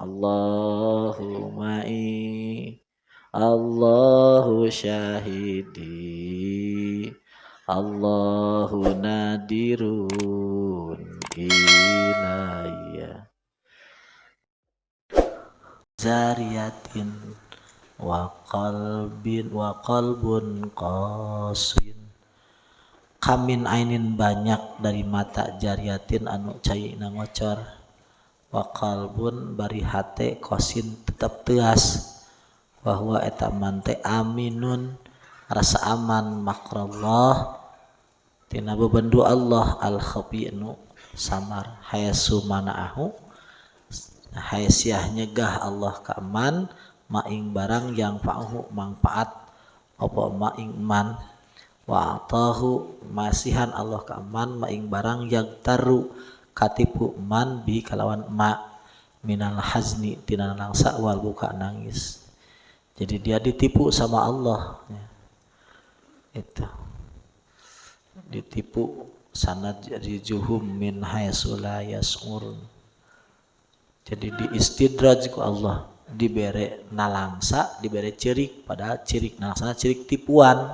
Allahu ma'i, Allahu syahidi, Allahu nadirun ilayya. Zariyatin wa qalbun qasin. Kamin ainin banyak dari mata jariyatin anu caina ngocor. Wa qalbun bari hate qasin tetap teas. Wa huwa eta man teh aminun rasa aman makrallah tina bebendu Allah al khafi nu samar hayasu manaahu hayasyah nyegah Allah ka man maing barang yang fa'uhu manfaat apa maing man wa atahu masihan Allah ka man maing barang yang taru katipu man bi kalawan ma minal hazni tina langsa wal buka nangis. Jadi dia ditipu sama Allah ya. Itu ditipu sanad rijuhum min haitsu la yas'urun. Jadi diistidraj ku Allah, dibere nalangsa, dibere cirik, padahal cirik nalangsana cirik tipuan.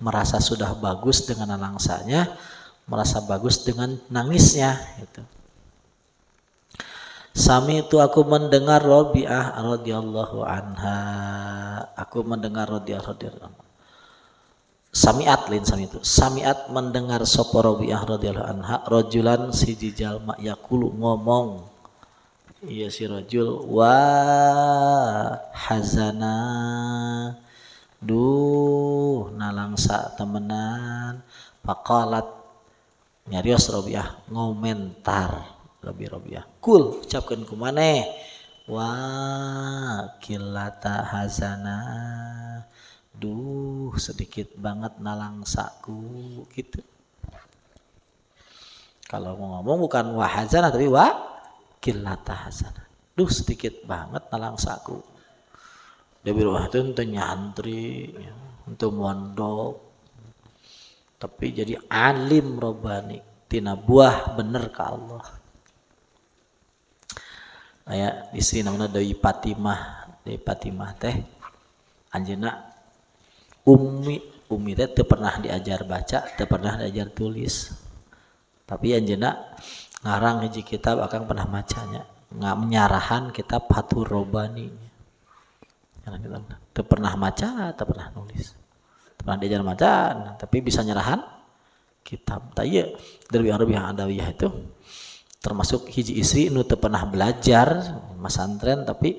Merasa sudah bagus dengan nalangsanya, merasa bagus dengan nangisnya itu. Sami itu aku mendengar Rabi'ah radhiyallahu anha. Aku mendengar radhiyallahu anha. Sami'at lain sami itu. Sami'at mendengar sapa Rabi'ah radhiyallahu anha rajulan siji jalma yaqulu ngomong. Iya si rajul wa hazana. Duh nalangsa temenan. Faqalat nyarios Rabi'ah ngomentar. Rabi'ah kul ucapkan ku maneh wa kilata hazana duh sedikit banget nalangsaku gitu. Kalau mau ngomong bukan wa hazana tapi wa kilata hazana duh sedikit banget nalangsaku. Dia bilang itu ente nyantri ente mondok tapi jadi alim robbani tina buah bener ka Allah. Aya istri namanya Dewi Fatimah teh anjeunna ummi teh teu pernah diajar baca, teu pernah diajar tulis. Tapi anjeunna ngarang hiji kitab akang pernah macanya, menyarahan kitab Fathur Rabbani. Teu pernah maca, teu pernah nulis. Teu pernah diajar maca, tapi bisa nyarahan kitab. Tah ieu Dewi Adawiyah itu termasuk hiji istri nu teu pernah belajar masantren tapi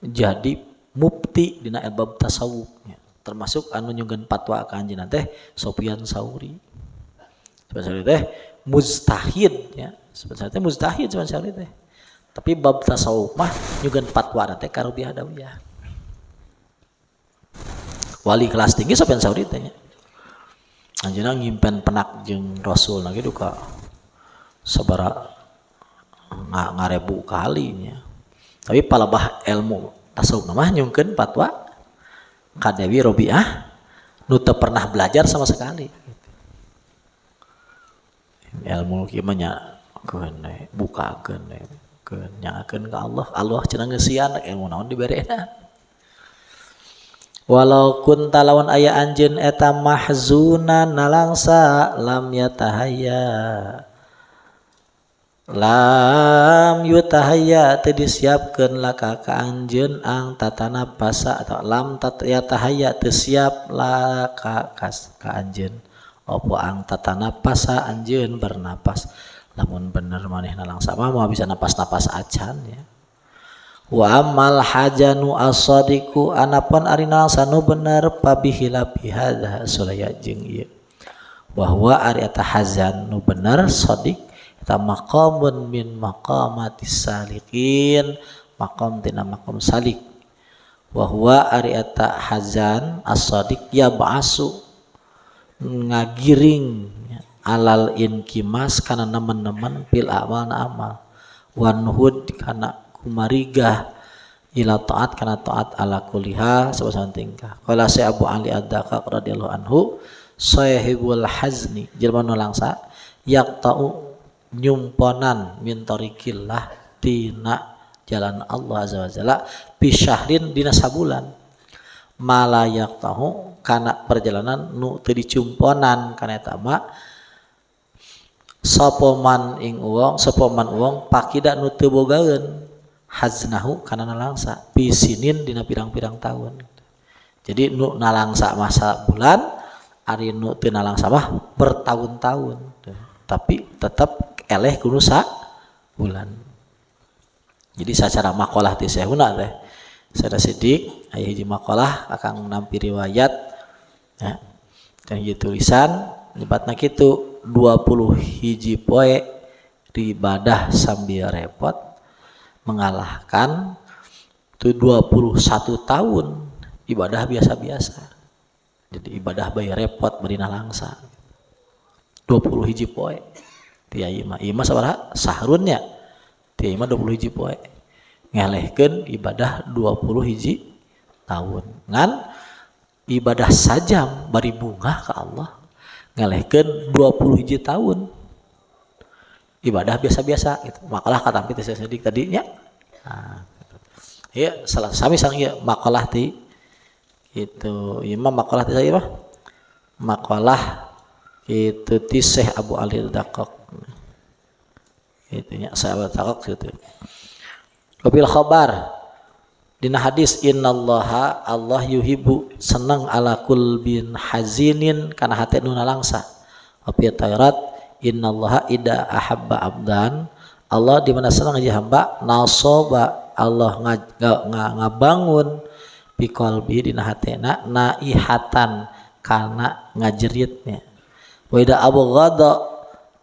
jadi mufti dina bab tasawuf ya. Termasuk anu nyugan fatwa ka anjeunna teh Sofyan Sauri. Sebenarnya teh mujtahid ya. Sebenarnya teh mujtahid sebenarnya teh. Tapi bab tasawuf mah nyugan fatwa teh ka Rabi'ah Adawiyah. Wali kelas tinggi Sofyan Sauri teh nya. Anjeunna ngimpen penak jeung Rasul na kitu ka sabaraha ngarebu kalinya. Tapi palebah ilmu tasawuf mah nyungkeun fatwa ka Dewi Rabi'ah nu teu pernah belajar sama sekali. Ilmu kieu mah nya keun bukakeun keun nyangakeun ka Allah. Allah cenah ngeusian ilmu naon diberena. Walau kunta lawan aya anjeun eta mahzunan nalangsa lam yutahayya teu disiapkeun laka ka anjeun ang tatana pasa atau lam yatahayya teu siap laka ka anjeun opo ang tatana pasa anjeun bernapas. Lamun bener maneh nalangsa mah moal bisa napas-napas acan ya. Wa amal hajanu as-sadiqu anapun ari nalangsa nu bener pabihila bihadza sulaya jeung ieu. Wa huwa ari eta hazan nu bener shadiq eta maqamun min maqamatis salikin maqam tina maqam salik. Wa huwa ari eta hazan as-sadiq ya ba'su ngagiring alal inkimas kana nemen-nemen pil amal na amal wanhud kana kumarigah ila taat kana taat ala kuliha sabasan tingkah. Qala Syekh Abu Ali Ad-Daqqaq radhiyallahu anhu sahibul hazni jelema nu langsa yaqta'u nyumponan min tariqillah tina jalan Allah azza wajalla fi syahrin dina sabulan malayak tahu kana perjalanan nu teu dicumponan kana eta mah sapoman uang pakida nu teu bogaeun haznahu kana nalangsa pisinin dina pirang-pirang tahun. Jadi nu nalangsa masa bulan ari nu teu nalangsa mah bertahun-tahun tapi tetap eleh kudu sa bulan. Jadi secara makalah ti sehuna teh sada sidik aya hiji makalah akang nampi riwayat ya dan hiji tulisan nyebatna kitu 20 hiji poe ibadah sambil repot mengalahkan tu 21 tahun ibadah biasa-biasa. Jadi ibadah bae repot bari nalangsa 20 hiji poe ti ieu mah sabaraha sahrunnya ti ieu mah 20 hiji poe ngelehkeun ibadah 20 hiji tahun ngan ibadah sajam bari bunga ka Allah ngelehkeun 20 hiji tahun ibadah biasa-biasa gitu. Makalah katampi teh sedik tadinya. Nah, ya salah sami sang ieu makalah ti itu ieu mah makalah ti saya mah makalah itu ti Syekh Abu Ali Al-Daqqaq. Itunya sahabat Daqqaq gitu. Wabil khabar dina hadis innallaha Allah yuhibbu senang ala kulbin hazinin kana hate nu nalangsa. Wabil Taurat innallaha ida ahabba abdan Allah di mana senang aja hamba nasoba Allah ngabangun bi qalbi dina hatena naihatan kana ngajeritnya. Wa ida abghada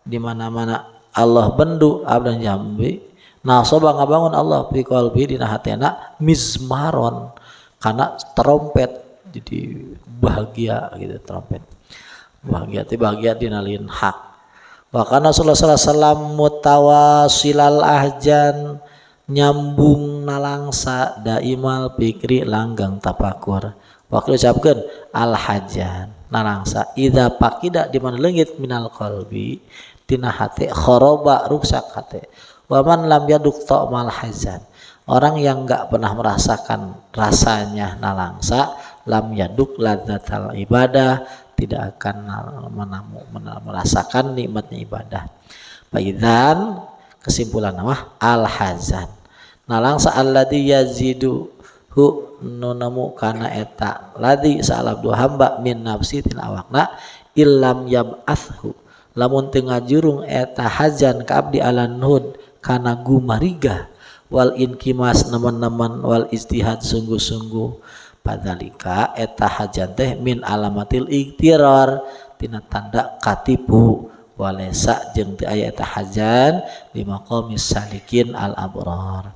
di mana-mana Allah bendu abdan jambi nasoba ngabangun Allah bi qalbi dina hatena mizmaron kana trompet jadi bahagia gitu trompet bahagia dina lin hak. Wa kana sallallahu alaihi wasallam mutawasilal ahjan nyambung nalangsa daimal pikri langgang tapakur. Waktu ucapkeun al hajan nalangsa idza pakida di mana leungit minal qalbi tina hate khoroba ruksak hate. Wa man lam yaduk ta'mal hazan orang yang enggak pernah merasakan rasanya nalangsa lam yaduk ladzatal ibadah tidak akan merasakan nikmatnya ibadah. Baidan kesimpulan nama al hazan nalangsa alladzi yazidu hu nunamu kana eta ladzi salab dua hamba min nafsi tina awakna illam yab'athu lamun teu ngajurung eta hazan ka abdi alan hud kana gumariga wal inkimas nemen-nemen wal istihad sungguh-sungguh padalika eta hajan teh min alamatil iktirar tina tanda katipu walesa jeung teu aya eta hajan di maqamis salikin al abrar.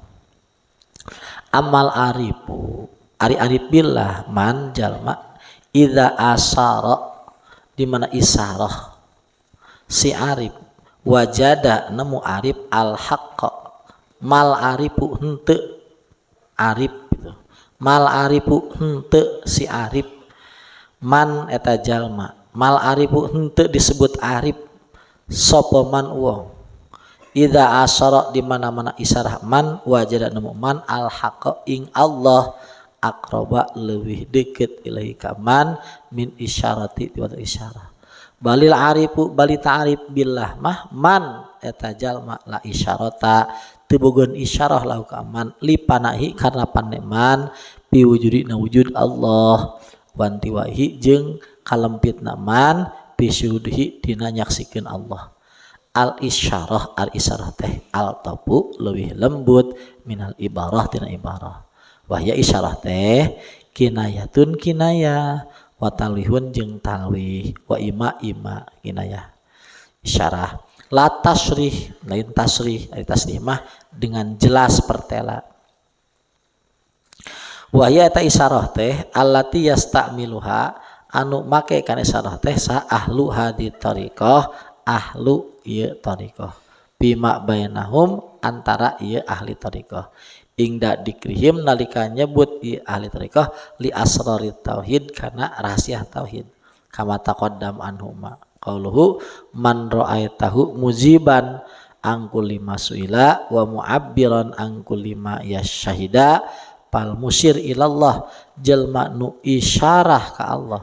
Amal arifu ari billah man jalma idza asara di mana isarah si arif wajada nemu arif al haqqa mal arifu henteu arif mal arifu henteu si arif man eta jalma mal arifu henteu disebut arif sapa man wong idza asyara di mana-mana isarah man wajada nemu man al haqqa ing Allah aqraba leuwih deukeut ilahi ka man min isyarati wa isyarah balil arifu bali ta'rif billah mah man eta jalma la isyarata teu bogohan isyarah lahu ka man li panahi karena paneman pi wujudina wujud Allah wanti wahi jeung kalempitna man pi syuhudhi dina nyaksikeun Allah. Al isyarah al isyarah teh al tabu leuwih lembut minal ibarah tina ibarah. Wahya isyarah teh kinayatun kinayah wa talwihun jeung talwih wa ima kinayah. Isyarah la tasrih lain tasrih ari tasrih mah dengan jelas pertela. Wahya eta isyarah teh allati yastamiluha anu make kana isyarah teh sa ahlu hadi tariqah ahlu ieu tariqah bima bainahum antara ieu ahli tariqah ingda dikrihim nalika nyebut ieu ahli tariqah li asrarit tauhid kana rahasia tauhid kama taqaddam anhuma qauluhu man ra'aitahu muziban angkul lima suila wa mu'abbiran angkul lima yasyahida pal musyir ilallah jelma nu isyarah ka Allah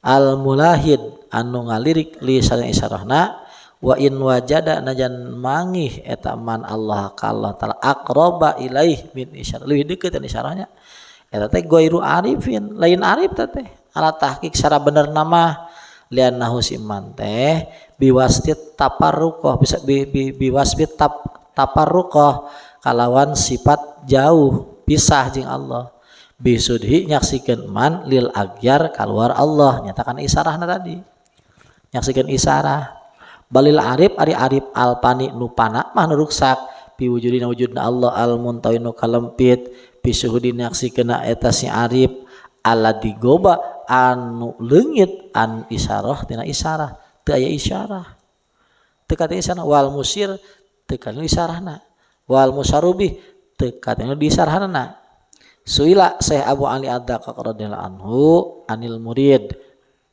al mulahid anu ngalirik li sareng isyarahna wa in wajada najan mangih eta man Allah ka Allah taala aqraba ilaih min isyarah leuwih deukeut isyarahnya eta teh ghairu arifin lain arif teh ala tahqiq secara bener nama liannahu siman teh biwastit taparruqah bisa biwasbit taparruqah kalawan sifat jauh pisah jeung Allah bisudhi nyaksikeun man lil agyar keluar Allah nyatakan isarahna tadi nyaksikeun isarah balil arif ari arif alpani nupana mah nu ruksak piwujudina wujudna Allah al muntawi nu kalempit pisuhudi nyaksikeun eta si arif alladzi goba anu leungit an isyarah tina isyarah teu aya isyarah teu kata isyarah wal musir teu kana isyarahna wal musarubih teu kata disyarahna suila Syekh Abu Ali Ad-Daqqaq radhiyallahu anhu anil murid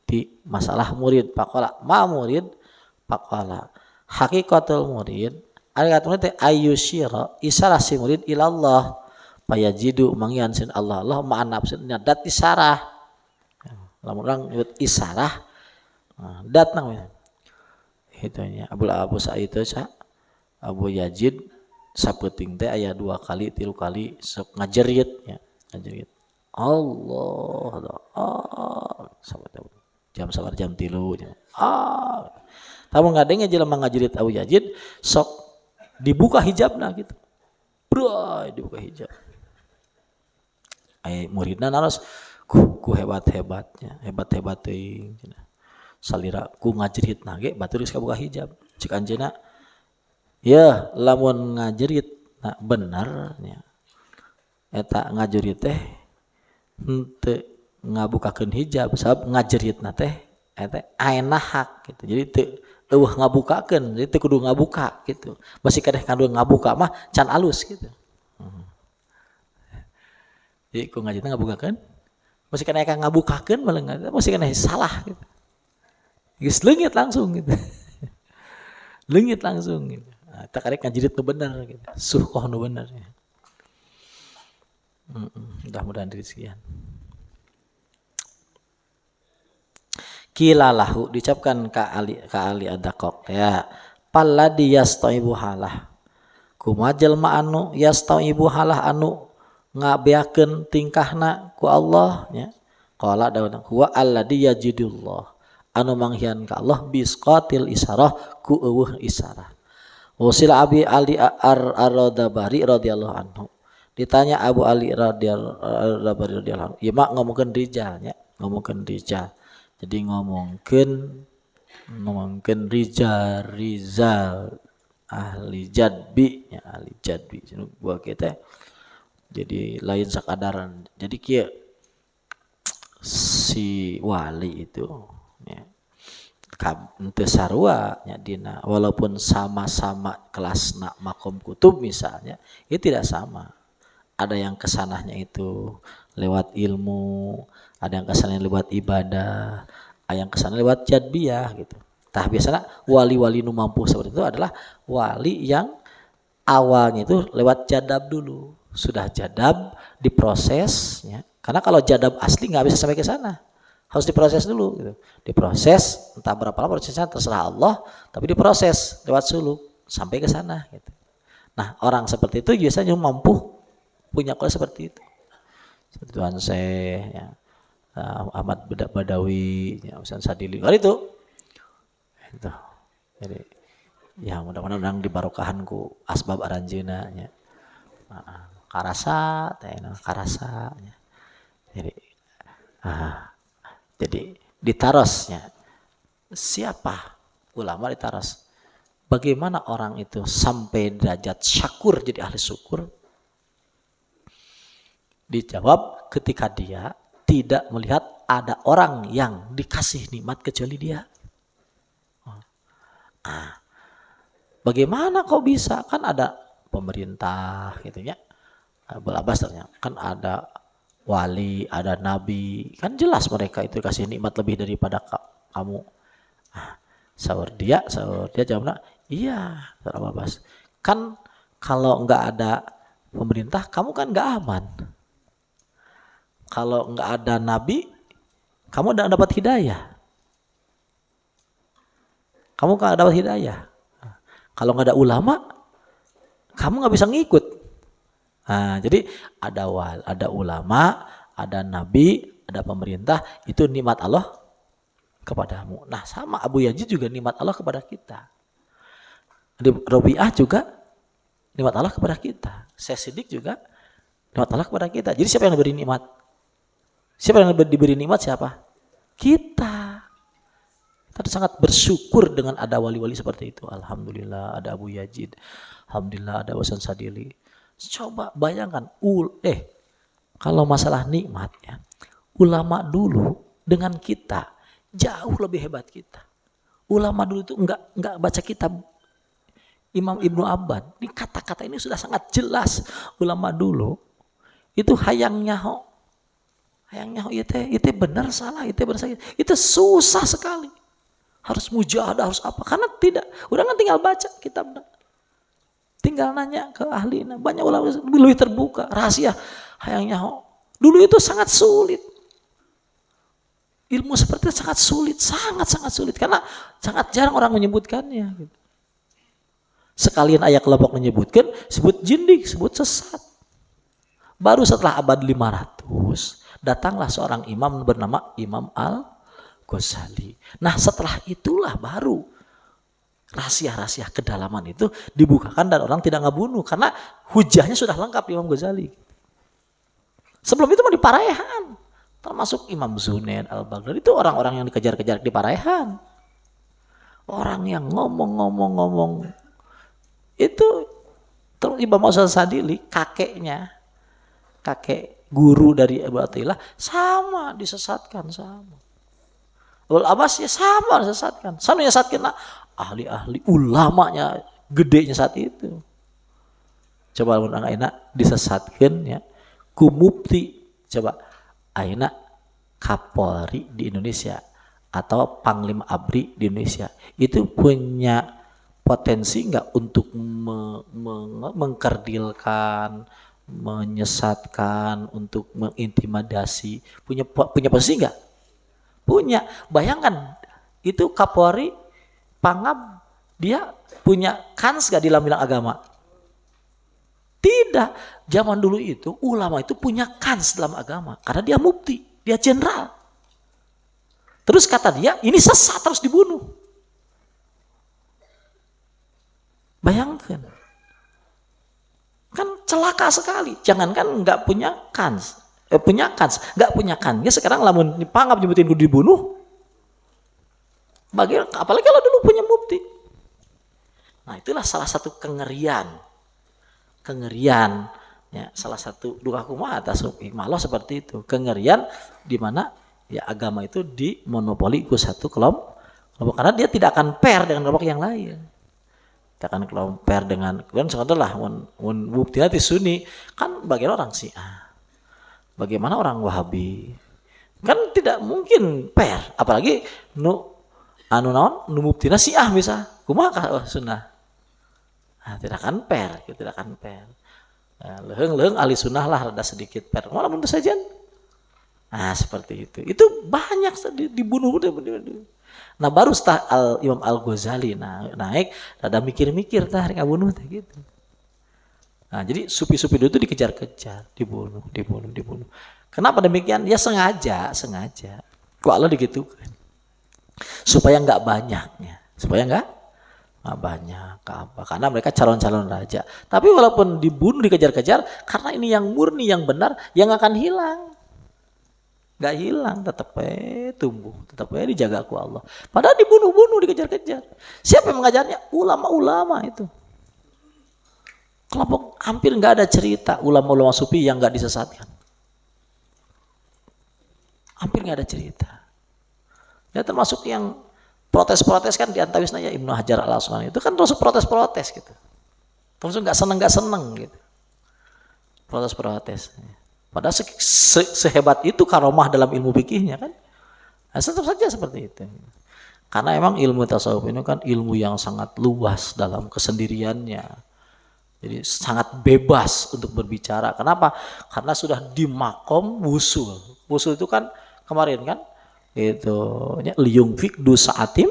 di masalah murid faqala ma murid faqala haqiqatul murid hakikat murid teh ayyusyira isyarah si murid ilallah payajidu mangyan sin Allah Allah ma'an nafsin dat isyarah lamun urang nyebut isyarah dat namanya hitunya Abu Sa'id itu Abu Yazid sapeuting teh aya 2 kali 3 kali sok ngajerit ya ngajerit Allah sampai jam 3 tamu ngadenge jelema ngajerit Abu Yazid sok dibuka hijabna gitu bray dibuka hijab ai muridna naros ku hebat-hebatnya hebat-hebat teuing salira ku ngajeritna ge batur geus kabuka hijab cik anjeunna ya lamun ngajerit nah bener nya eta ngajerit teh henteu ngabukakeun hijab sabab ngajeritna teh eta aena hak gitu jadi teu eueuh ngabukakeun jadi teu kudu ngabuka gitu masih kadeh kandung ngabuka mah can alus gitu jadi ku ngajeritna ngabukakeun masih kadeh ngabukakeun malah masih kadeh salah gitu geus leungit langsung gitu leungit langsung gitu tak karek ngajerit nu bener gitu suhqoh nu bener ya. Mudah-mudahan rezekian kilalahu diucapkan ka Ali Ad-Daqqaq ya palladhi yastaibu halah kumaha jelema anu yastaibu halah anu ngabeakeun tingkahna ku Allah nya qala dawana huwa alladhi yajidullah anu manghian ka Allah bisqatil isyarah ku eueuh isyarah Wasil Abi Ali Ar-Radabari radhiyallahu anhu. Ditanya Abu Ali radhiyallahu anhu, "Ya mak ngomongkeun rijalnya, ngomongkeun rijal." Jadi ngomongkeun rizal ahli jadbi ya ahli jadbi gua kita jadi lain sakadaran. Jadi kieu si wali itu ya teu sarua nya dina walaupun sama-sama kelasna makom kutub misalnya itu tidak sama ada yang kesanahnya itu lewat ilmu ada yang kesananya lewat ibadah ada yang kesananya lewat jadbiyah gitu tah biasanya wali-wali nu mampu seperti itu adalah wali yang awalnya itu lewat jadab dulu sudah jadab diproses ya karena kalau jadab asli nggak bisa sampai ke sana harus diproses dulu gitu. Diproses entah berapa lama prosesnya terserah Allah tapi diproses lewat suluk sampai ke sana gitu. Nah orang seperti itu biasanya mampu punya kualitas seperti itu seperti Tuhan Syekh ya, Ahmad Badawi ya, Ustaz Sadili itu jadi ya mudah-mudahan orang dibarokahanku asbab aranjeuna nya karasa teh karasa ya. Jadi ditarosnya siapa ulama ditaros bagaimana orang itu sampai derajat syakur jadi ahli syukur dijawab ketika dia tidak melihat ada orang yang dikasih nikmat kecuali dia bagaimana kok bisa kan ada pemerintah gitu ya belabas ternyata kan ada wali, ada nabi, kan jelas mereka itu kasih nikmat lebih daripada kamu. Sahur dia jawabnya, Iya, Ustaz Abbas. Kan kalau nggak ada pemerintah, kamu kan nggak aman. Kalau nggak ada nabi, kamu nggak dapat hidayah. Kamu nggak dapat hidayah. Kalau nggak ada ulama, kamu nggak bisa ngikut. Nah, jadi ada ulama, ada nabi, ada pemerintah, itu nikmat Allah kepadamu. Nah, sama Abu Yazid juga nikmat Allah kepada kita. Robiah juga nikmat Allah kepada kita. Syekh Siddiq juga nikmat Allah kepada kita. Jadi siapa yang diberi nikmat? Siapa yang diberi nikmat siapa? Kita. Kita sangat bersyukur dengan ada wali-wali seperti itu. Alhamdulillah ada Abu Yazid. Alhamdulillah ada Hasan Sadili. Coba bayangkan, kalau masalah nikmatnya, ulama dulu dengan kita jauh lebih hebat kita. Ulama dulu itu enggak baca kitab Imam Ibnu Abbad. Ini kata-kata ini sudah sangat jelas. Ulama dulu itu hayangnya itu benar salah, itu benar salah. Itu susah sekali. Harus mujahadah, harus apa? Karena tidak, udah kan tinggal baca kitab. Tinggal nanya ke ahli. Banyak ulama lebih terbuka, rahasia. Hayangnya dulu itu sangat sulit. Ilmu seperti itu sangat sulit, sangat sulit. Karena sangat jarang orang menyebutkannya. Gitu. Sekalian ayat kelompok menyebutkan, sebut jindik, sebut sesat. Baru setelah abad 500, datanglah seorang imam bernama Imam Al-Ghazali. Nah setelah itulah baru rahasia-rahasia kedalaman itu dibukakan dan orang tidak ngebunuh. Karena hujahnya sudah lengkap Imam Ghazali. Sebelum itu mah di Parehan. Termasuk Imam Zunaid, Al-Baghdadi itu orang-orang yang dikejar-kejar di Parehan. Orang yang ngomong. Itu Imam Hasan Sadili, kakek guru dari Abu Athilah sama disesatkan sama. Abul Abbas ya sama disesatkan. Sama disesatkan ahli-ahli ulamanya gedenya saat itu. Coba aina disesatkan ya. Ku mufti coba aina Kapolri di Indonesia atau Panglima ABRI di Indonesia itu punya potensi enggak untuk mengkerdilkan, menyesatkan, untuk mengintimidasi, punya posisi enggak? Punya. Bayangkan itu Kapolri Pangab dia punya kans enggak dalam bidang agama? Tidak. Zaman dulu itu ulama itu punya kans dalam agama karena dia mufti, dia jenderal. Terus kata dia, ini sesat harus dibunuh. Bayangkan. Kan celaka sekali. Jangankan nggak punya kans, nggak punya kans. Ya sekarang lamun Pangab nyebutin gue dibunuh. Apalagi kalau dulu punya mufti. Nah itulah salah satu kengerian ya, salah satu duka kuma atas hikmah Allah seperti itu. Kengerian di mana ya agama itu dimonopoli ke satu kelompok karena dia tidak akan pair dengan kelompok yang lain. Tidak akan kelompok dengan kan sebenarnya bukti nanti Sunni kan bagian orang Syiah. Bagaimana orang Wahabi? Kan tidak mungkin pair, apalagi nu buktina Syiah bisa. Kumaha Sunnah? Nah, tidak akan pair, tidak akan pair. Nah, leheng ahli sunnah lah ada sedikit pair. Malah menurut saja. Nah, seperti itu. Itu banyak dibunuh. Nah, baru setelah Imam Al-Ghazali naik, ada mikir-mikir rek bunuh gitu. Nah, jadi sufi-sufi itu dikejar-kejar, dibunuh. Kenapa demikian? Ya sengaja. Kok Allah digitukan. Supaya enggak banyaknya. Banyak apa karena mereka calon-calon raja, tapi walaupun dibunuh dikejar-kejar karena ini yang murni yang benar yang akan hilang, nggak hilang, tetap tumbuh, tetap dijaga ku Allah. Padahal dibunuh dikejar-kejar. Siapa yang mengajarnya? Ulama-ulama itu. Kelompok hampir nggak ada cerita ulama-ulama sufi yang nggak disesatkan, hampir nggak ada cerita. Ya termasuk yang protes kan diantawisnya ya Ibnu Hajar Al-Asqalani itu kan terus protes gitu, terus nggak seneng gitu, protes. Padahal sehebat itu karomah dalam ilmu fikihnya kan, nah, tetap saja seperti itu. Karena emang ilmu tasawuf ini kan ilmu yang sangat luas dalam kesendiriannya. Jadi sangat bebas untuk berbicara. Kenapa? Karena sudah di makom wusul. Wusul itu kan kemarin kan itu liung fikdu saatim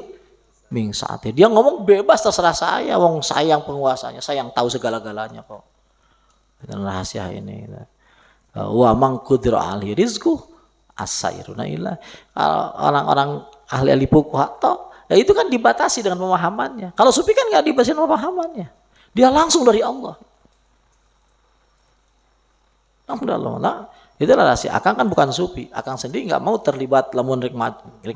ming saatim. Dia ngomong bebas terserah saya, wong saya yang penguasanya, saya yang tahu segala-galanya kok. Dan rahasia ini. Wa mangkudir ahli rizku asairuna ilah. Orang-orang ahli fuqaha ya itu kan dibatasi dengan pemahamannya. Kalau sufi kan nggak dibatasi dengan pemahamannya. Dia langsung dari Allah. Nah, itulah rahasia. Akang kan bukan sufi. Akang sendiri nggak mau terlibat lamun rek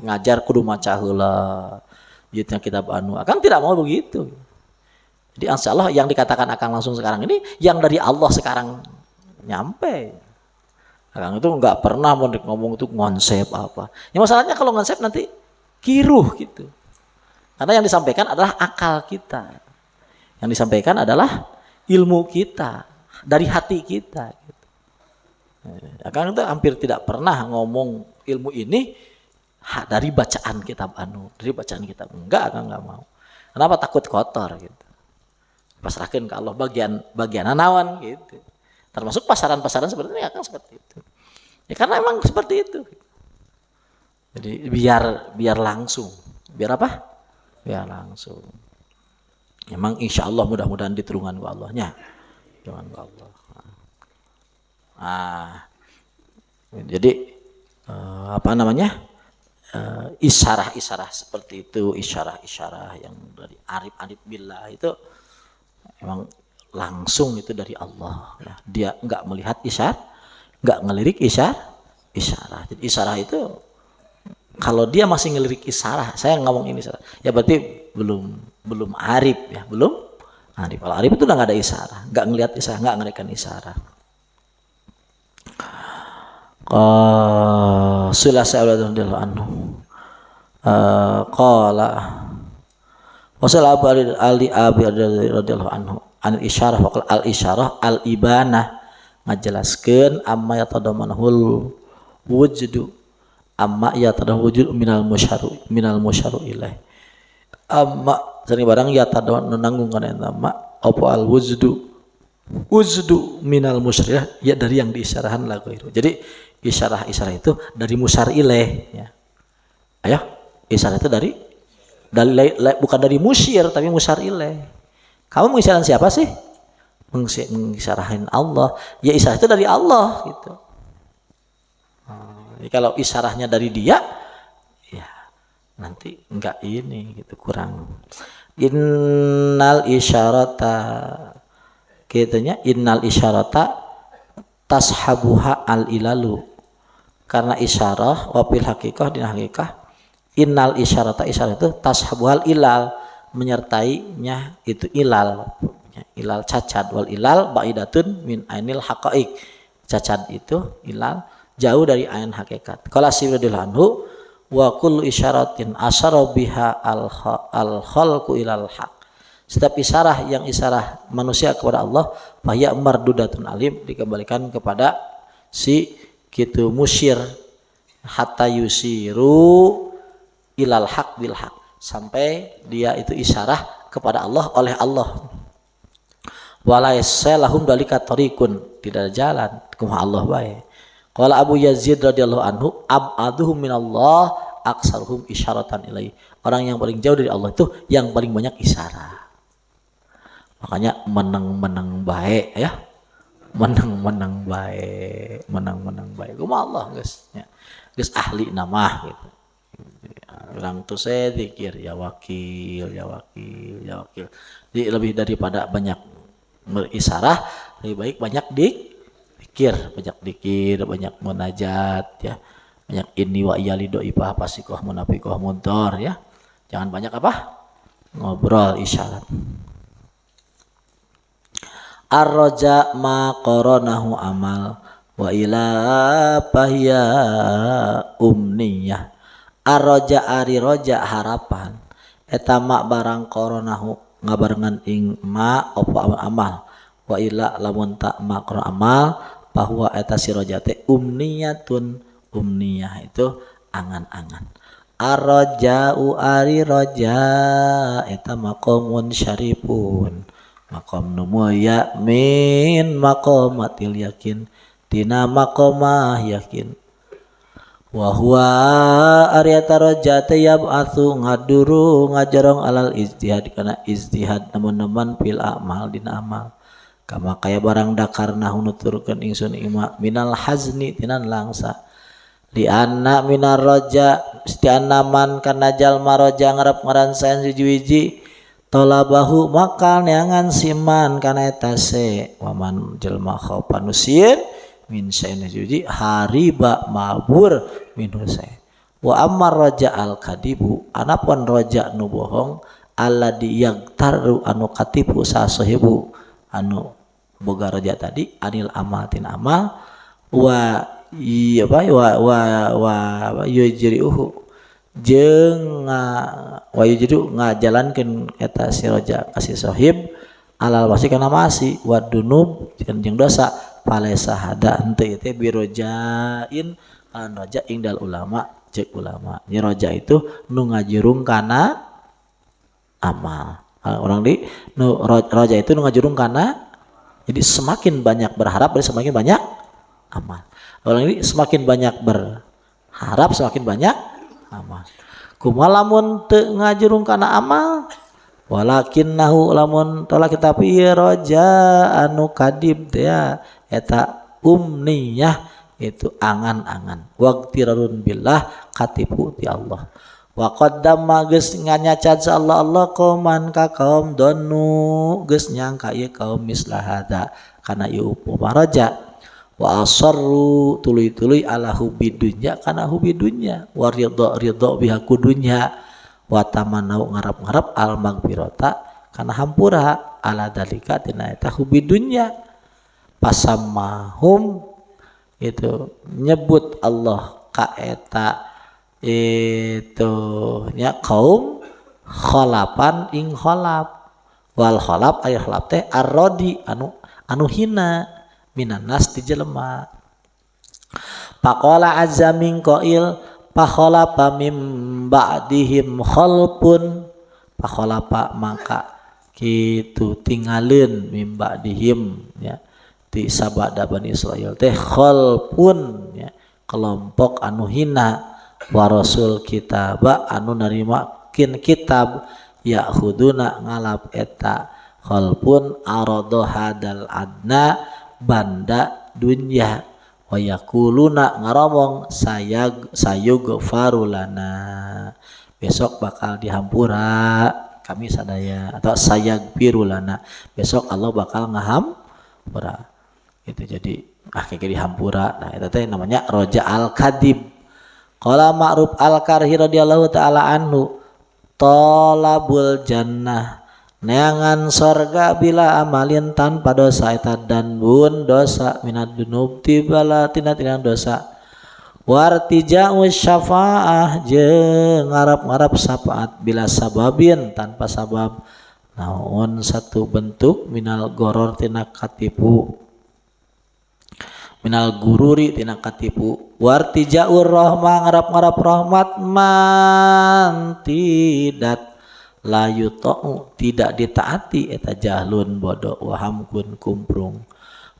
ngajar kudu maca heula. Yutnya kitab anu. Akang tidak mau begitu. Jadi insya Allah yang dikatakan Akang langsung sekarang ini yang dari Allah sekarang nyampe. Akang itu nggak pernah mau ngomong itu konsep apa. Yang masalahnya kalau konsep nanti kiruh gitu. Karena yang disampaikan adalah akal kita. Yang disampaikan adalah ilmu kita dari hati kita. Gitu. Akang itu hampir tidak pernah ngomong ilmu ini dari bacaan kitab anu, dari bacaan kitab enggak, Akang nggak mau. Kenapa? Takut kotor gitu. Pasrahkan ke Allah bagian anawan gitu. Termasuk pasaran-pasaran seperti ini Akang seperti itu. Ya karena emang seperti itu. Jadi biar langsung, biar apa? Biar langsung. Memang insya Allah mudah-mudahan diturunkan ke Allahnya, turunkan ke Allah. Jadi apa namanya isyarah-isyarah seperti itu, isyarah-isyarah yang dari arif billah itu memang langsung itu dari Allah. Ya. Dia nggak melihat isyarah, nggak ngelirik isyarah. Jadi isyarah itu kalau dia masih ngelirik isyarah, saya ngomong ini isyarah, ya berarti belum arif ya, belum arif. Kalau arif itu udah nggak ada isyarah, nggak ngelihat isyarah, nggak ngerikan isyarah. Sulah sa'aladun anhu qala wasal Abu Ali Abi radhiyallahu anhu an isyarah waqal al isyarah al ibanah ngajelaskeun amma yatadamanul wujud amma yatadamanul wujud minal musyaru ilaih amma sering barang yatadaman nanggung kana amma apa al wujdu minal musyarih ya dari yang diisyarahan lagu itu. Jadi isyarah itu dari musyar ilaih ya. Ayo, isyarah itu dari bukan dari musyir tapi musyar ilaih. Kamu mengisyarahan siapa sih? Mengisyarahin Allah. Ya isyarah itu dari Allah gitu. Jadi kalau isyarahnya dari dia ya nanti enggak ini gitu kurang. Innal isyarata kitanya innal isyarata tashabuha al ilalu karena isyarah wafil hakikah din hakikah innal isyarata isyarah itu tashabuhal ilal menyertainya itu ilal cacat wal ilal baidatun min ainil haqaiq cacat itu ilal jauh dari ain hakikat qala sirrul anhu wa kullu isyaratin asyara biha al khalqu ilal haq. Setiap isyarah yang isyarah manusia kepada Allah fahya mardudatun alim dikembalikan kepada si kitu musyir hatta yusiru ilal haq bil haq sampai dia itu isyarah kepada Allah oleh Allah. Walaysa lahum dalika tariqun tidak ada jalan ke Allah bae. Qala Abu Yazid radhiyallahu anhu abaduhum minallah aksaruhum isyaratan ilaihi. Orang yang paling jauh dari Allah itu yang paling banyak isyarah. Makanya menang baik ya, menang baik. Kuma Allah guys, ya. Guys ahli nama gitu. Orang tuh saya zikir ya wakil. Jadi lebih daripada banyak berisyarah, lebih baik banyak dikir, banyak munajat ya, banyak ini wa iyali doibah pasikoh munafikoh muntor ya. Jangan banyak apa? Ngobrol isyarat. Ar-raja ma qaranahu amal wa ila fahya umniyah. Ar-raja ari raja harapan eta ma barang qaranahu ngabarengan ing ma apa amal wa ila lamun tak ma qarana amal bahwa eta si raja teh umniyatun umniyah itu angan-angan. Ar-raja'u ari raja eta maqamun syarifun maqam nu mulia min maqamatil yakin tina maqamah yakin wa huwa ari eta raja teh yab'atsu ngaduru ngajarong alal ijtihad kana ijtihad namun-namun fil amal dina amal kama kaya barang dakarna nuturkeun ingsun ima minal hazni tinan langsa di anna minar roja istianna man kana jalma roja ngarep ngaransaeun wiji-wiji tolabahu maka neangan siman kana eta se waman jalma khaufa nusieun min saena wiji hariba mabur minhu se wa ammar roja al kadibu anapun roja nu bohong alladzi yagtaru anu katipu sasahibu anu boga roja tadi anil amal tin amal wa iya bae wa yujriuhu jeung wa yujriu ngajalankeun eta si roja kasih sahib alal wasi kana masi wa dunub jeung dosa palesa hada henteu teh birojain an roja ingdal ulama cek ulama nya roja itu nu ngajurung kana amal orang di nu roja itu nu ngajurung kana jadi semakin banyak berharap berarti semakin banyak amal. Orang ini semakin banyak berharap semakin banyak amal. Kumalamun teu ngajurung kana amal walakinnahu lamun tolak tapi roja anu kadib teh eta umniyah itu angan-angan waqtirarun billah katipu ti Allah wa qaddama geus nganyacad sa Allah qauman ka kaum donu geus nyangka ieu kaum mislahada kana ieu upama roja wa asarru tuluy-tuluy ala hubi dunya kana hubi dunya wa ridha biha kudunya wa tamanau ngarap-ngarap al magfirata kana hampura ala dalika tina eta hubi dunya pasamahum itu nyebut Allah ka eta itu nya kaum khalapan ing khalap wal khalap aya khalap teh arrodi anu hina minan nas ti jelema faqala azza min qail fakhalapa mim ba'dihim khalpun fakhalapa maka kitu tinggalin mim ba'dihim ya ti sabada Bani Israil teh khalpun ya kelompok anu hina wa rasul kitaba anu narimakeun kitab ya'khuduna ngalap eta khalpun arada hadal adna banda dunya wa yaquluna ngaromong sayug farulana besok bakal dihampura kami sadaya atau sayag pirulana besok Allah bakal ngahampura itu jadi kayak dihampura nah itu teh namanya roja al kadib qala ma'ruf al karhi radhiyallahu taala anhu talabul jannah neangan sorga bila amalin tanpa dosa eta dan bun dosa minad dunub tibala tina dosa wartija'u syafaah jeung ngarap-ngarap syafaat bila sababin tanpa sabab naon satu bentuk minal goror tina katipu minal gururi tina katipu wartija'ur rahmah ngarap-ngarap rahmat man tidak layu ta'u tidak ditaati eta jahlun bodoh wahamkun kumprung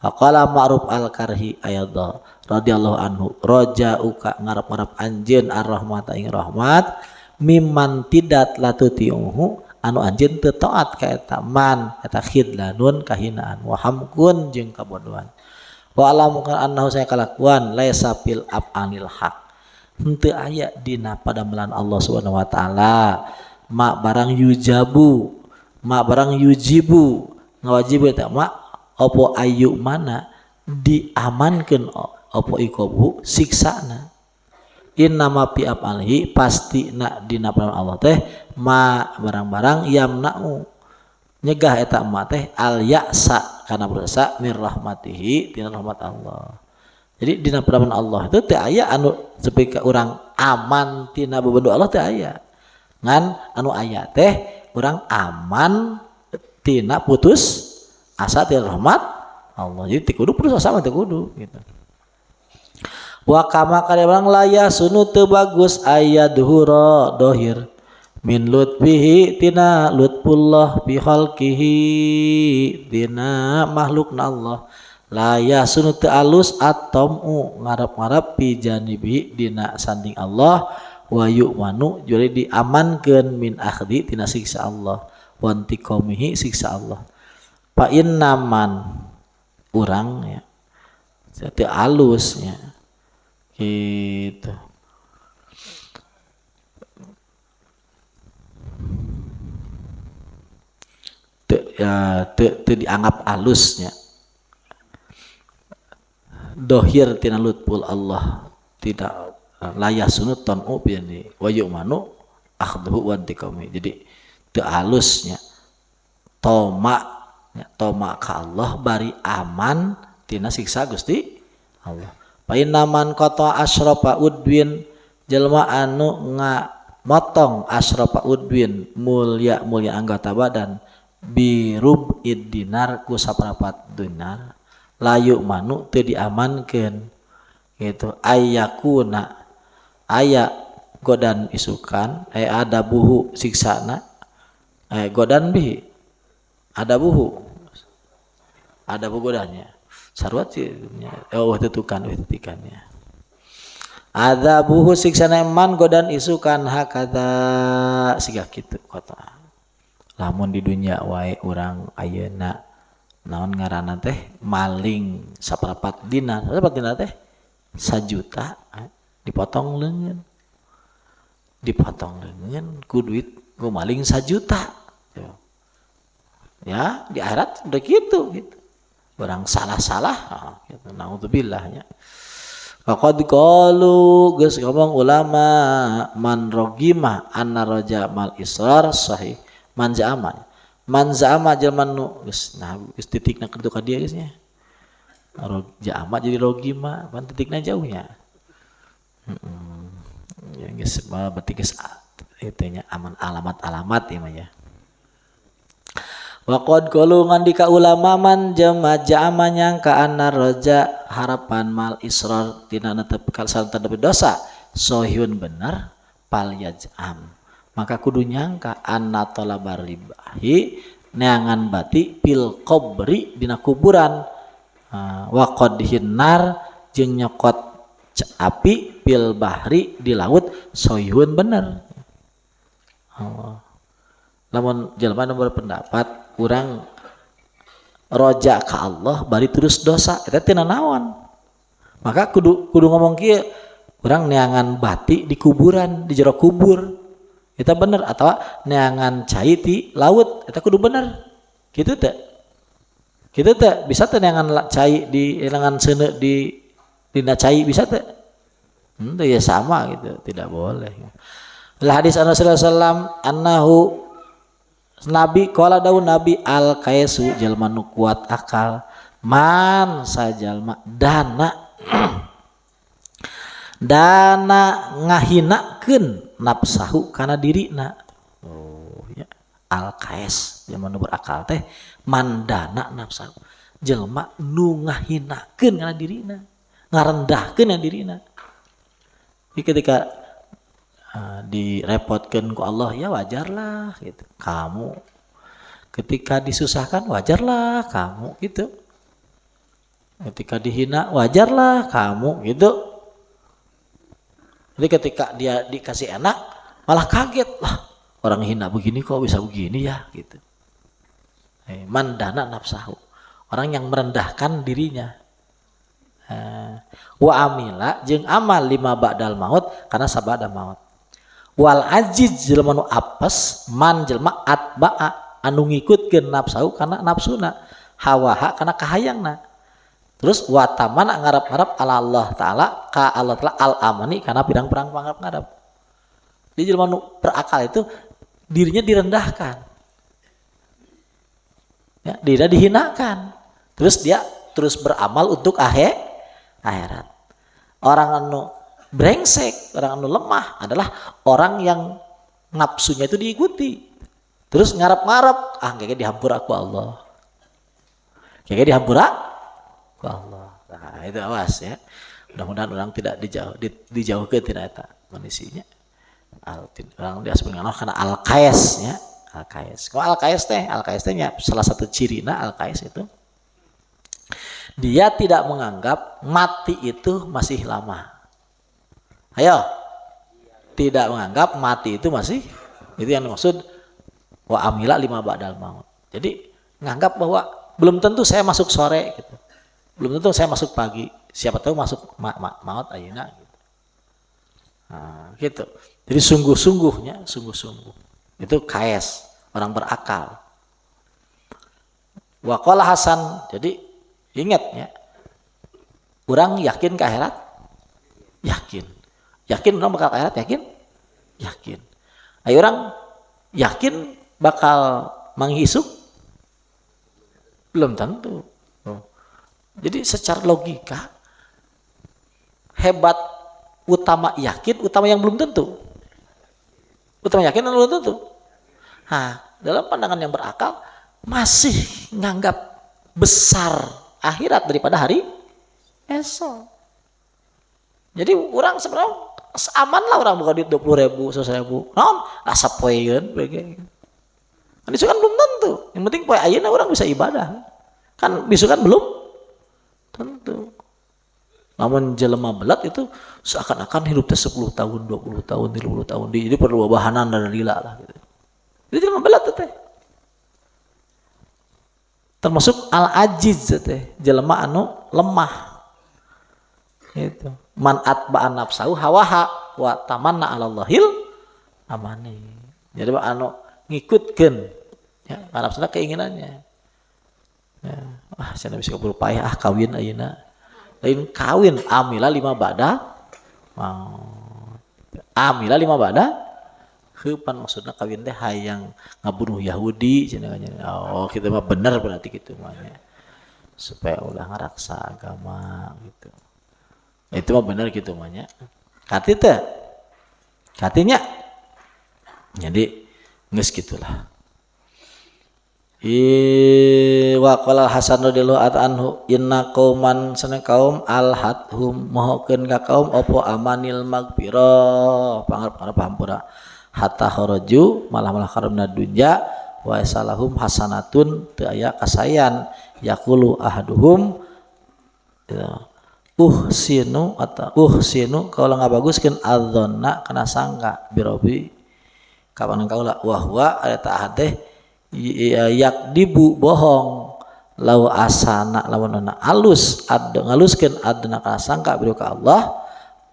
aqala ma'ruf al karhi ayadha radhiyallahu anhu raja'uka ngarap-ngarap anjeun ar-rahmata ing rahmat mimman tidak latuti'uhu anu anjeun teu taat ka eta man eta khidlanun kahinaan wahamkun jeung kabodohan wa alamukan annahu saya kalakuan laisa fil af'anil haq henteu aya dina padamelan Allah Subhanahu wa taala mak barang yujabu mak barang yujibu ngawajib eta mak opo ayu mana diamankeun opo ikobu siksana innama fi af'alhi pasti na dina padamelan Allah teh ma barang-barang yamna'u nyegah eta emak teh al ya'sa kana berasa mir rahmatihi tina rahmat Allah jadi dina padamelan Allah itu teh aya anu sapi ka urang aman tina bebendu Allah teh aya ngan anu aya teh urang aman tina putus asa tina rahmat Allah jadi teu kudu putus asa mah teu kudu gitu Wa kama kada orang laya sunu teu bagus ayadhura dohir min lutfihi tina lutfullah bi khalqihi dina makhlukna Allah laya sunu teu alus atamu ngarep-ngarep pi janibi dina sanding Allah wa yu'manu jadi diamankeun min akhdi tina siksa Allah wa antiqamihi siksa Allah fa innaman urang ya teu alusnya gitu teu dianggap alusnya dohir tina lutful Allah tidak layah sunut tonu yani wa yu'manu akhdhu wa antiqami jadi teu alusnya toma ka Allah bari aman tina siksa Gusti Allah painaman qata asyrafa udwin jelma anu motong asyrafa udwin mulia anggota badan birub dinar ku saprapat dinar layu manu teu diamankeun gitu ayakuna aya godan isukan ada buhu siksana godan bihi ada buhu godannya sarwat sih tutukan titikannya ada buhu siksana man godan isukan hakada siga kitu kota lamun di dunia wae urang ayeuna naon ngaranna teh maling saprapat dinar teh 1 juta dipotong leungeun ku duit ku maling 1 juta ya di akhirat udah gitu orang salah gitu naudzubillah nya faqad qalu geus ngomong ulama man rogima anna raja mal israr sahih man za'ama jelema nu geus titikna kitu ka dieu geus nya ja'ama jadi rogima pan titikna jauhnya ya geus berarti geus itu nya aman alamat ieu mah ya waqad qalu ngandika ulama man jama nyangka anna raja harapan mal israr tina netep kalsan tadapi dosa sohyun bener pal yaj'am maka kudu nyangka anna talabar ribahi neangan bati pil qabri dina kuburan wa qadhin nar jeung nyokot api pil bahri di laut sohyun bener lamun jelema nu berpendapat urang roja ka Allah bari terus dosa eta teh naon maka kudu ngomong kieu urang neangan bati di kuburan di jero kubur eta bener atawa neangan cai di laut eta kudu bener kitu teh bisa teh neangan cai di neangan seuneu di dina cai bisa teh teu ya sama gitu tidak boleh lah hadis Rasulullah sallallahu alaihi wasallam annahu Nabi qala daun Nabi al kaisu jalma nu kuat akal man sajalma dana ngahinakeun nafsahu kana dirina ya al kais jalma nu berakal teh mandana nafsahu jelma nu ngahinakeun kana dirina ngarendahkeun kana dirina jadi ketika direpotkan ku Allah ya wajarlah gitu kamu ketika disusahkan wajarlah kamu gitu ketika dihina wajarlah kamu gitu jadi ketika dia dikasih enak malah kaget lah orang hina begini kok bisa begini ya gitu mandana nafsahu orang yang merendahkan dirinya wa amila jeung amal lima ba'dal maut karena sabada maut wal ajiz jelema nu apes man jelema atba'a anu ngikutkeun nafsu kana nafsuna hawaha kana kahayangna terus watamana ngarep-ngarep ala Allah taala ka Allah taala al amani kana pirang-pirang pangarep-ngarep jadi jelema nu berakal itu dirinya direndahkan ya dia dihinakan terus dia terus beramal untuk akhirat orang anu brengsek, orang anu lemah adalah orang yang nafsunya itu diikuti. Terus ngarep-ngarep, kayaknya dihampura ku Allah. Kayaknya dihampura ku Allah. Nah, Nah, itu awas ya. Mudah-mudahan orang tidak dijauhkeun tina eta kondisinya. Orang dia sebenarnya karena al-qais nya. Al-qais. Kalau al-qais teh nya salah satu cirina al-qais itu dia tidak menganggap mati itu masih lama. Ayo. Tidak menganggap mati itu masih, itu yang dimaksud wa amila lima ba'dal maut. Jadi menganggap bahwa belum tentu saya masuk sore gitu. Belum tentu saya masuk pagi. Siapa tahu masuk maut ayeuna gitu. Nah, gitu. Jadi sungguh-sungguhnya, sungguh-sungguh. Itu KS, orang berakal. Wa qala Hasan, jadi ingat ya. Orang yakin ke akhirat? Yakin. Yakin orang bakal ke akhirat? Yakin? Yakin. Ayo orang yakin bakal menghisuk? Belum tentu. Jadi secara logika hebat utama yakin, utama yang belum tentu. Utama yakin dan belum tentu. Nah, dalam pandangan yang berakal masih nganggap besar akhirat daripada hari esok. Jadi orang sebenarnya aman lah orang buka duit 20.000, 100.000. Naon asa poeun bege. Kan itu kan belum tentu. Yang penting poe ayeuna orang bisa ibadah. Kan besok kan belum tentu. Namun jelema belat itu seakan-akan hidup 10 tahun, 20 tahun, 30 tahun. Jadi perlu bahanan dan lila lah gitu. Itu jelema belat teh. Termasuk al-ajiz teh, jelema anu lemah. Gitu. Man atba'an nafsahu hawaha wa tamanna 'alallahil amani. Jadi anu ngikutkeun ya, nafsuna keinginannya. Ya, saya bisa keburu payah kawin ayeuna. Lain kawin amila 5 ba'da maut. Amila 5 ba'da heupan maksudna kawin teh hayang ngabunuh Yahudi cenah. Oh, kita mah bener berarti gitu mah nya. Supaya ulah ngaraksa agama gitu. Itu mah bener gitu mah nya. Kati teh. Katinya. Jadi geus gitulah. Wa qala Hasan radhiyallahu anhu inna qauman sana kaum alhathum mohokeun ka kaum opo amanil magfirah pangarep hampura hatta kharaju malah karena dunya wa salahum hasanatun teu aya kasayan yaqulu ahaduhum uhsinu kaula ngabaguskeun adzanna kana sangka birobi kapan kaula wa huwa eta teh yak dibu bohong lau asana lawan alus ad ngaluskeun adna kana sangka biru ka Allah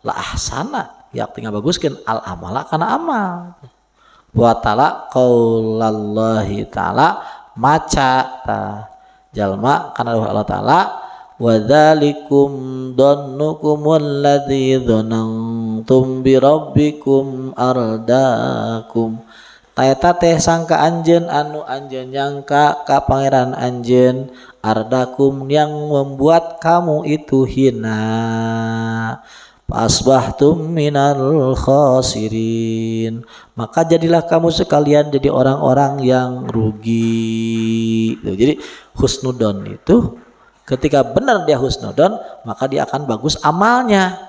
la ahsana yak tinggal baguskeun al amala kana amal wa ta'ala qaulallahi ta'ala maca ta jalma kana Allah ta'ala wa dzalikum dhannukumul ladzi dzanantum bi rabbikum ardakum taeta teh sangka anjeun anu anjeun nyangka ka pangeran anjeun ardakum yang membuat kamu itu hina asbahtum minal khasirin maka jadilah kamu sekalian jadi orang-orang yang rugi. Jadi husnudon itu ketika benar dia husnudon maka dia akan bagus amalnya.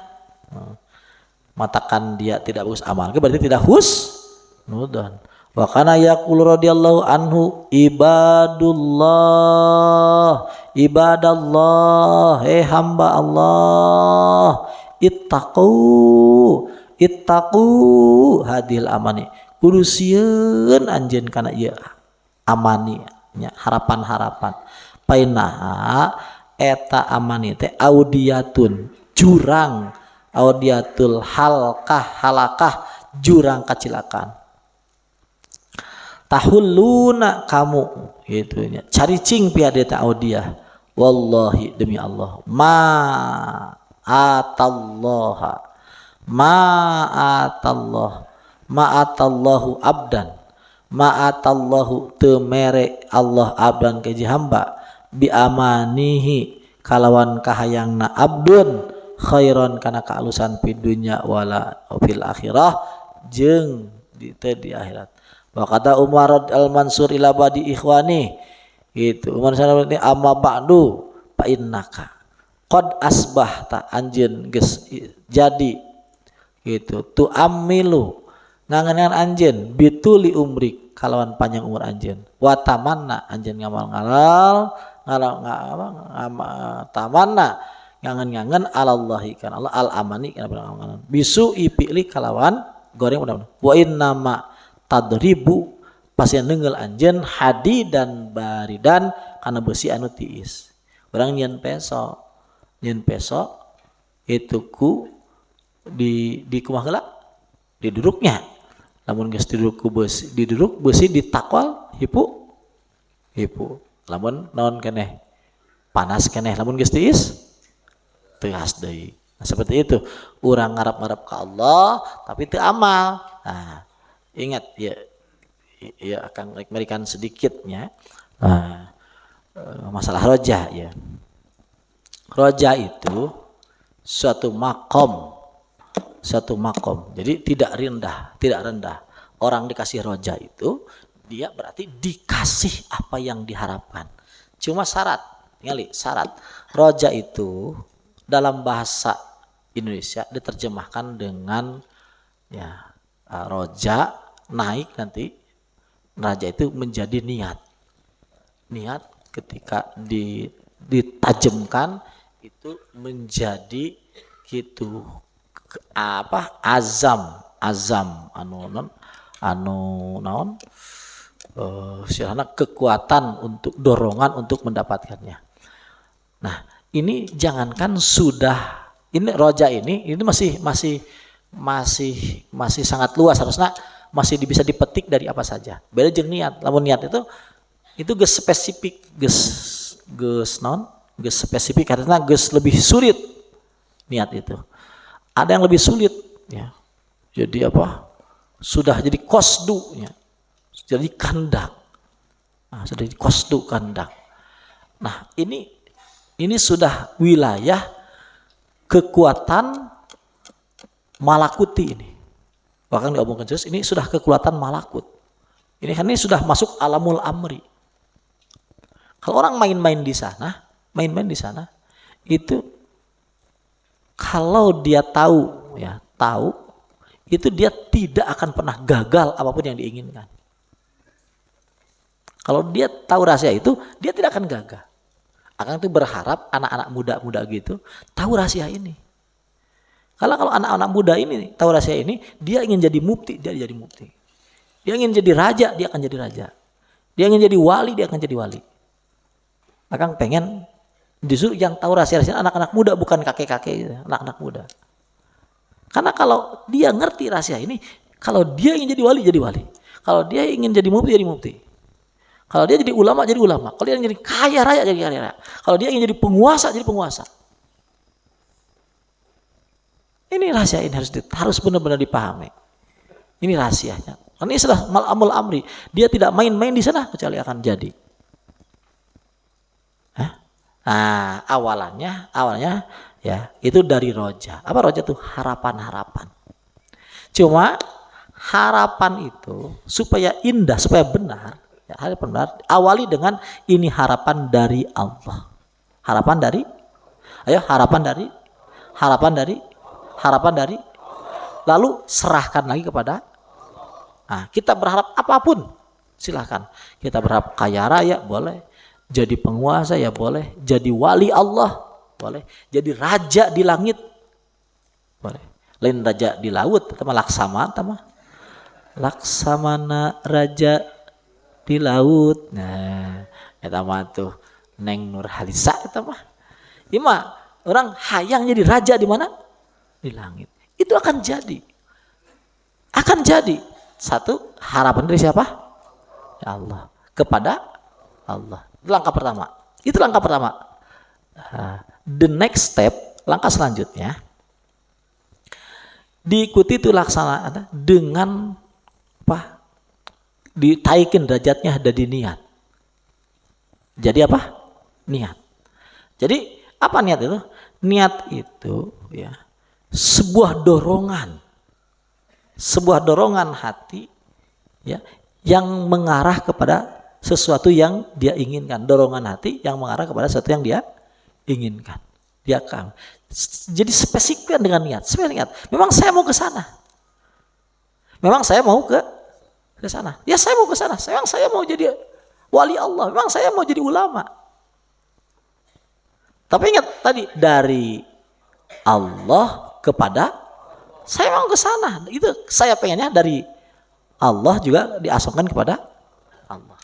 Matakan dia tidak bagus amalnya berarti tidak husnudon. Wa kana yaqulu radhiyallahu anhu ibadullah hamba Allah ittaqu hadil amani kudu sieun anjeun kana ieu amani nya harapan-harapan painaha eta amani teh audiyatun jurang audiyatul halakah jurang kecelakaan tahulluna kamu gitu nya caricing piade ta audiyah wallahi demi Allah ma atallahu abdan ma atallahu temere Allah abdan keji hamba bi amanihi kalawan kahayangna abdun khairon kana kaalusan fid dunya wala fil akhirah jeung di akhirat. Wa kata Umar al-Mansur ila badi ikhwani gitu. Umar sallallahu amma ba'du fa innaka qad asbahta anjeun geus jadi gitu, tu amilu ngangenan anjeun bituli umrik kalawan panjang umur anjeun, wa tamanna anjeun ngamal-ngamal tamanna ngangen-ngangen alallahi kan Allah al amani kana pangangan bisu ipili kalawan goreng mudah-mudahan wa innama tadribu pasien neungeul anjeun hadi dan baridan kana besi anu tiis. Urang nyeun peso itu ku di kumaha heula diduruknya, lamun geus diduruk besi ditakwal hipu lamun naon keneh panas keneh, lamun geus tiis tegas deui. Nah, seperti itu urang ngarap-ngarap ka Allah tapi teu amal. Nah, ingat ya akan memberikan sedikitnya masalah roja ya. Roja itu suatu makom. Jadi tidak rendah. Orang dikasih roja itu dia berarti dikasih apa yang diharapkan. Cuma syarat, syarat. Roja itu dalam bahasa Indonesia diterjemahkan dengan roja naik nanti raja itu menjadi niat ketika ditajamkan itu menjadi gitu azam naon silahana kekuatan untuk dorongan untuk mendapatkannya. Nah, ini jangankan sudah ini roja ini masih sangat luas, harusnya masih bisa dipetik dari apa saja. Beda jeung niat. Lamun niat itu geus spesifik, geus spesifik karena geus lebih sulit niat itu. Ada yang lebih sulit ya. Jadi sudah jadi qasdu ya. Jadi kandak. Nah, sudah jadi qasdu kandak. Nah, ini sudah wilayah kekuatan malakuti ini. Bahkan diomongkan terus ini sudah kekuatan malakut. Ini sudah masuk alamul amri. Kalau orang main-main di sana itu kalau dia tahu itu dia tidak akan pernah gagal apapun yang diinginkan. Kalau dia tahu rahasia itu, dia tidak akan gagal. Akan itu berharap anak-anak muda gitu tahu rahasia ini. Kalau anak-anak muda ini tahu rahasia ini, dia ingin jadi mufti, dia jadi mufti. Dia ingin jadi raja, dia akan jadi raja. Dia ingin jadi wali, dia akan jadi wali. Akang pengen justru yang tahu rahasia-rahasia anak-anak muda, bukan kakek-kakek, anak-anak muda. Karena kalau dia ngerti rahasia ini, kalau dia ingin jadi wali, jadi wali. Kalau dia ingin jadi mufti, jadi mufti. Kalau dia jadi ulama, jadi ulama. Kalau dia ingin jadi kaya raya, jadi kaya raya. Kalau dia ingin jadi penguasa, jadi penguasa. Ini rahasia ini harus benar-benar dipahami. Ini rahasianya. Ini sudah mal amri. Dia tidak main-main di sana kecuali akan jadi. Nah, awalnya ya itu dari roja. Apa roja itu? Harapan-harapan. Cuma harapan itu supaya indah, supaya benar, awali dengan ini harapan dari Allah. Harapan dari lalu serahkan lagi kepada kita berharap apapun silahkan. Kita berharap kaya raya boleh, jadi penguasa ya boleh, jadi wali Allah boleh, jadi raja di langit boleh, lain raja di laut sama laksamana raja di laut. Nah, eta mah tuh Neng Nurhalisa eta mah. Ieu mah orang hayang jadi raja di mana? Di langit. Itu akan jadi. Satu, harapan dari siapa? Ya Allah. Kepada Allah. Itu langkah pertama. The next step, langkah selanjutnya diikuti itu laksana dengan ditaikin derajatnya ada di niat. Jadi apa? Niat. Jadi apa niat itu? Niat itu ya sebuah dorongan hati ya yang mengarah kepada sesuatu yang dia inginkan. Dorongan hati yang mengarah kepada sesuatu yang dia inginkan. dia akan. Jadi spesifik dengan niat. Memang saya mau ke sana. Memang saya mau ke sana. Ya saya mau ke sana. Memang saya mau jadi wali Allah. Memang saya mau jadi ulama. Tapi ingat tadi dari Allah kepada saya mau ke sana. Itu saya pengennya dari Allah juga diasongkan kepada Allah.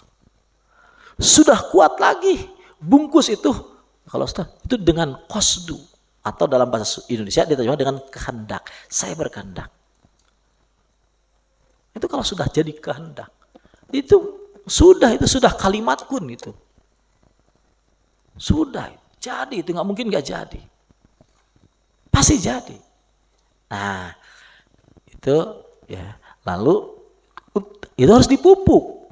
Sudah kuat lagi bungkus itu kalau Ustaz itu dengan qasdu atau dalam bahasa Indonesia diterjemahkan dengan kehendak. Saya berkehendak. Itu kalau sudah jadi kehendak. Itu sudah kalimat kun itu. Sudah jadi itu nggak mungkin nggak jadi. Pasti jadi. Nah, itu ya. Lalu itu harus dipupuk.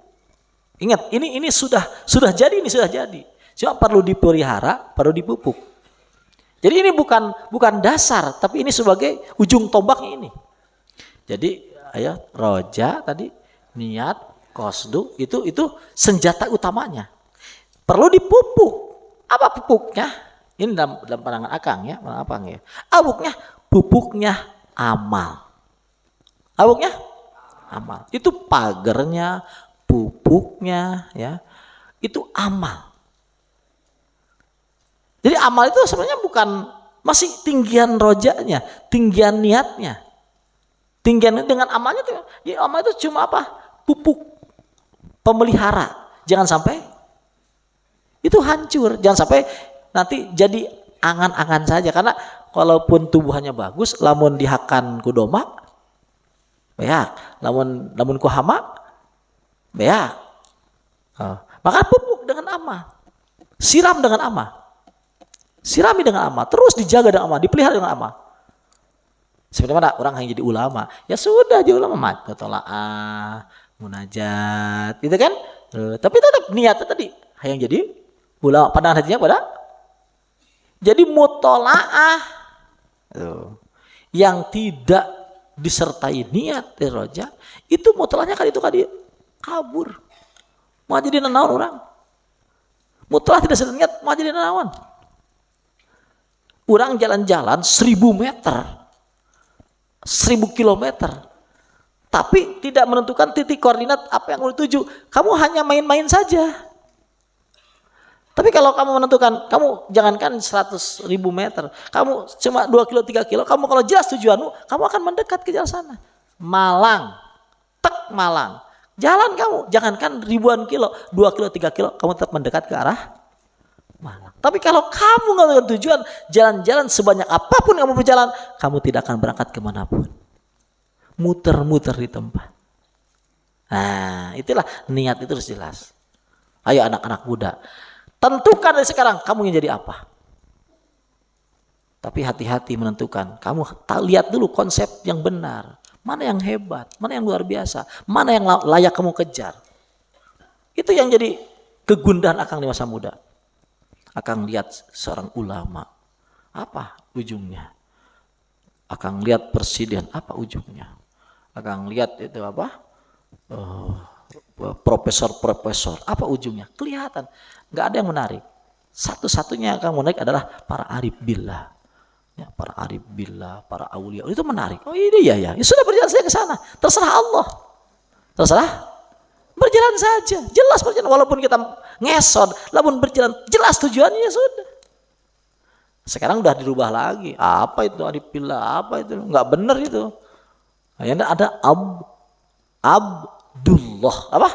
Ingat, ini sudah jadi, ini sudah jadi. Cuma perlu dipelihara, perlu dipupuk. Jadi ini bukan dasar, tapi ini sebagai ujung tombaknya ini. Jadi ya roja tadi niat, qasdu itu senjata utamanya. Perlu dipupuk. Apa pupuknya? Ini dalam pandangan Akang ya, pupuknya amal. Abuknya amal. Itu pagernya, pupuknya ya. Itu amal. Jadi amal itu sebenarnya bukan masih tinggian rojanya, tinggian niatnya. Tinggian dengan amalnya itu, ya amal itu cuma apa? Pupuk pemelihara. Jangan sampai itu hancur. Jangan sampai nanti jadi angan-angan saja. Karena walaupun tubuhannya bagus, lamun dihakan kudoma, beak. Lamun ku hama, beak. Maka pupuk dengan amal. Siram dengan amal. Sirami dengan amal. Terus dijaga dengan amal, dipelihara dengan amal. Seperti mana orang yang jadi ulama, ya sudah jadi ulama mutola'ah, munajat, gitu kan? Tapi tetap niatnya tadi yang jadi ulama, pandangan hatinya pada jadi mutola'ah yang tidak disertai niat roja, itu mutola'ahnya kali itu kabur. Mau jadi nanawan orang. Mutola'ah tidak sertai niat, mau jadi nanawan. Orang jalan-jalan 1000 meter. 1000 kilometer, tapi tidak menentukan titik koordinat apa yang mau dituju. Kamu hanya main-main saja. Tapi kalau kamu menentukan, kamu jangankan 100.000 meter, kamu cuma 2 kilo, 3 kilo, kamu kalau jelas tujuanmu, kamu akan mendekat ke jalan sana. Malang, Malang. Jalan kamu, jangankan ribuan kilo, 2 kilo, 3 kilo, kamu tetap mendekat ke arah Malang. Tapi kalau kamu nggak tahu tujuan, jalan-jalan sebanyak apapun kamu berjalan, kamu tidak akan berangkat kemanapun. Muter-muter di tempat. Nah, itulah niat itu harus jelas. Ayo anak-anak muda, tentukan dari sekarang kamu ingin jadi apa. Tapi hati-hati menentukan. Kamu lihat dulu konsep yang benar. Mana yang hebat, mana yang luar biasa, mana yang layak kamu kejar. Itu yang jadi kegundahan Akang di masa muda. Akang lihat seorang ulama, apa ujungnya? Akang lihat presiden, apa ujungnya? Akang lihat itu apa? Profesor, apa ujungnya? Kelihatan, nggak ada yang menarik. Satu-satunya yang akan menarik adalah para arif billah. Ya, para arif billah, para aulia, itu menarik. Oh ini ya, sudah berjalan saya ke sana. Terserah Allah, terserah. Berjalan saja, jelas berjalan. Walaupun kita ngesot, lamun berjalan jelas tujuannya sudah. Sekarang udah dirubah lagi. Apa itu arifillah? Apa itu? Nggak benar itu. Yang ada Abdullah. Apa?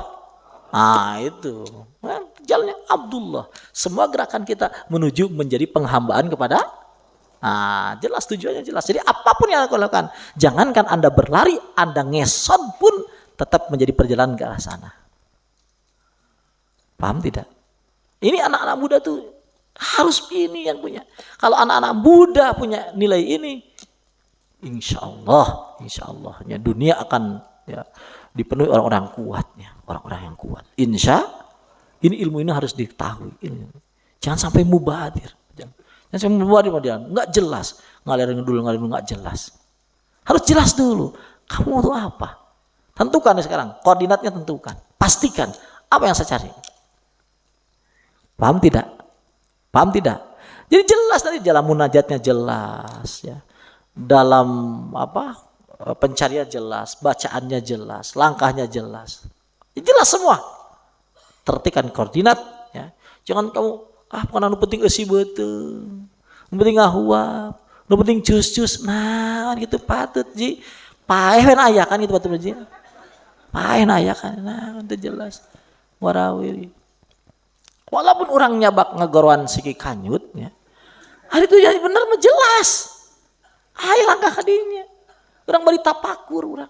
Itu. Jalannya Abdullah. Semua gerakan kita menuju menjadi penghambaan kepada. Jelas tujuannya jelas. Jadi apapun yang Anda lakukan, jangankan Anda berlari, Anda ngesot pun tetap menjadi perjalanan ke arah sana. Paham tidak? Ini anak-anak muda tuh harus ini yang punya. Kalau anak-anak muda punya nilai ini, insya Allah dunia akan dipenuhi orang-orang kuatnya, orang-orang yang kuat. Ini ilmu ini harus diketahui. Jangan sampai mubadir. Jangan sampai mubadir, nggak jelas, ngalir dulu nggak jelas. Harus jelas dulu. Kamu tuh apa? Tentukan sekarang, koordinatnya tentukan. Pastikan apa yang saya cari. Paham tidak? Jadi jelas tadi dalam munajatnya jelas ya. Dalam apa? Pencarian jelas, bacaannya jelas, langkahnya jelas. Jelas semua. Tertikan koordinat ya. Jangan kamu bukan anu penting eusi beuteung. Nu penting ngahuap, nu penting cus-cus. Nah, gitu patut ji. Paeh we aya kan gitu patut ji. Paeh aya kan. Nah, itu jelas. Warawiri. Walaupun orang nyabak ngegoroan siki kanyut ya. Hari itu jadi bener mah jelas. Ayo langkah kadinya. Orang bari tapakur orang.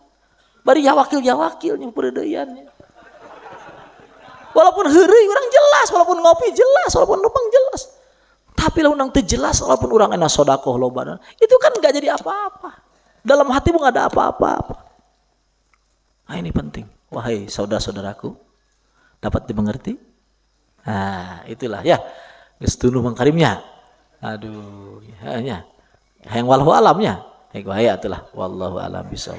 Bari yawakil nyumpeureudeuyan. Walaupun heureuy orang jelas, walaupun ngopi jelas, walaupun numpang jelas. Tapi lamun urang teu jelas, walaupun orang enak sedekah loba, itu kan enggak jadi apa-apa. Dalam hatimu enggak ada apa-apa. Nah, ini penting. Wahai saudara-saudaraku, dapat dimengerti? Nah, itulah ya. Geus tunuh mangkarimnya. Aduh, ya. Hayang wallahu alamnya. Hek wae atulah wallahu alam bisawab.